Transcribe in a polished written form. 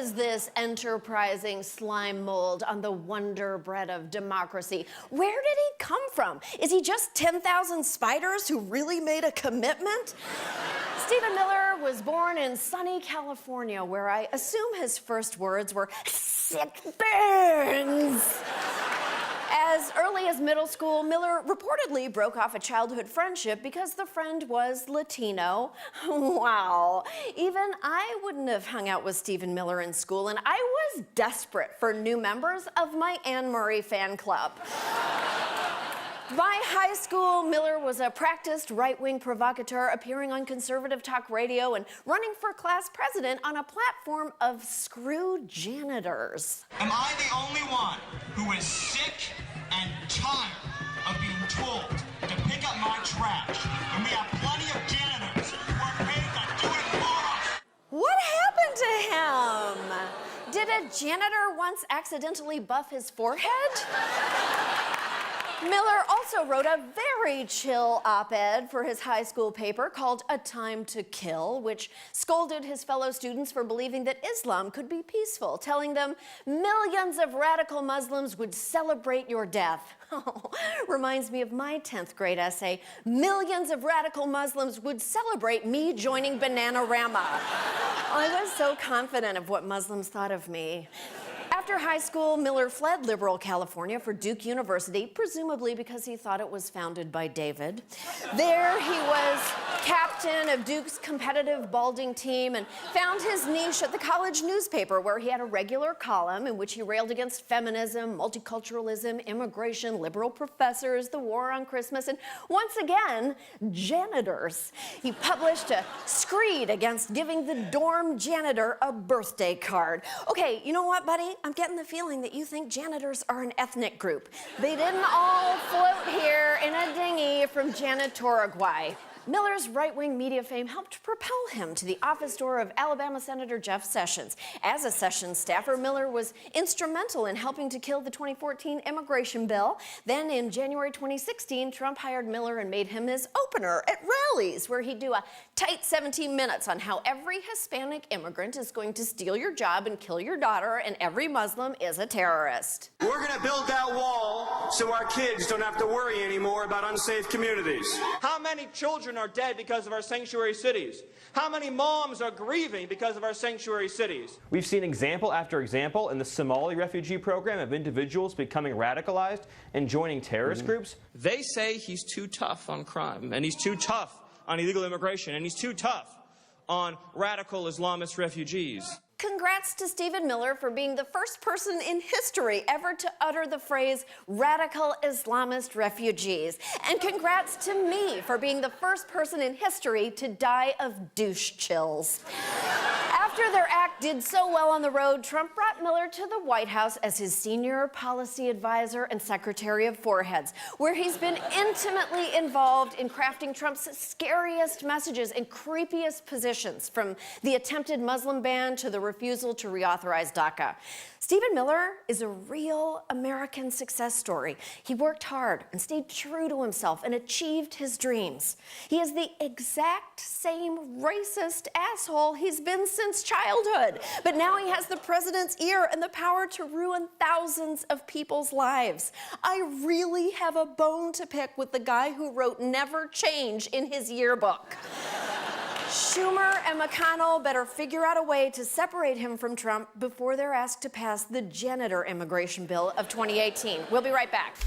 is this enterprising slime mold on the wonder bread of democracy? Where did he come from? Is he just 10,000 spiders who really made a commitment? Stephen Miller was born in sunny California, where I assume his first words were, "Sick burns." As early as middle school, Miller reportedly broke off a childhood friendship because the friend was Latino. Wow. Even I wouldn't have hung out with Stephen Miller in school, and I was desperate for new members of my Anne Murray fan club. By high school, Miller was a practiced right-wing provocateur appearing on conservative talk radio and running for class president on a platform of screw janitors. Am I the only one who is sick and tired of being told to pick up my trash when we have plenty of janitors who are paid to do it for us? What happened to him? Did a janitor once accidentally buff his forehead? Miller also wrote a very chill op-ed for his high school paper called A Time to Kill, which scolded his fellow students for believing that Islam could be peaceful, telling them millions of radical Muslims would celebrate your death. Oh, reminds me of my 10th grade essay, millions of radical Muslims would celebrate me joining Bananarama. I was so confident of what Muslims thought of me. After high school, Miller fled liberal California for Duke University, presumably because he thought it was founded by David. There he was captain of Duke's competitive balding team and found his niche at the college newspaper, where he had a regular column in which he railed against feminism, multiculturalism, immigration, liberal professors, the war on Christmas, and once again, janitors. He published a screed against giving the dorm janitor a birthday card. Okay, you know what, buddy? I'm getting the feeling that you think janitors are an ethnic group. They didn't all float here in a dinghy from Janitoragway. Miller's right-wing media fame helped propel him to the office door of Alabama Senator Jeff Sessions. As a Sessions staffer, Miller was instrumental in helping to kill the 2014 immigration bill. Then in January 2016, Trump hired Miller and made him his opener at rallies, where he'd do a tight 17 minutes on how every Hispanic immigrant is going to steal your job and kill your daughter, and every Muslim is a terrorist. We're going to build that wall so our kids don't have to worry anymore about unsafe communities. How many children are dead because of our sanctuary cities? How many moms are grieving because of our sanctuary cities? We've seen example after example in the Somali refugee program of individuals becoming radicalized and joining terrorist groups. They say he's too tough on crime, and he's too tough on illegal immigration, and he's too tough on radical Islamist refugees. Congrats to Stephen Miller for being the first person in history ever to utter the phrase radical Islamist refugees. And congrats to me for being the first person in history to die of douche chills. After their act did so well on the road, Trump brought Miller to the White House as his senior policy advisor and secretary of foreheads, where he's been intimately involved in crafting Trump's scariest messages and creepiest positions, from the attempted Muslim ban to the refusal to reauthorize DACA. Stephen Miller is a real American success story. He worked hard and stayed true to himself and achieved his dreams. He is the exact same racist asshole he's been since childhood, but now he has the president's ear and the power to ruin thousands of people's lives. I really have a bone to pick with the guy who wrote "Never Change" in his yearbook. Schumer and McConnell better figure out a way to separate him from Trump before they're asked to pass the janitor immigration bill of 2018. We'll be right back.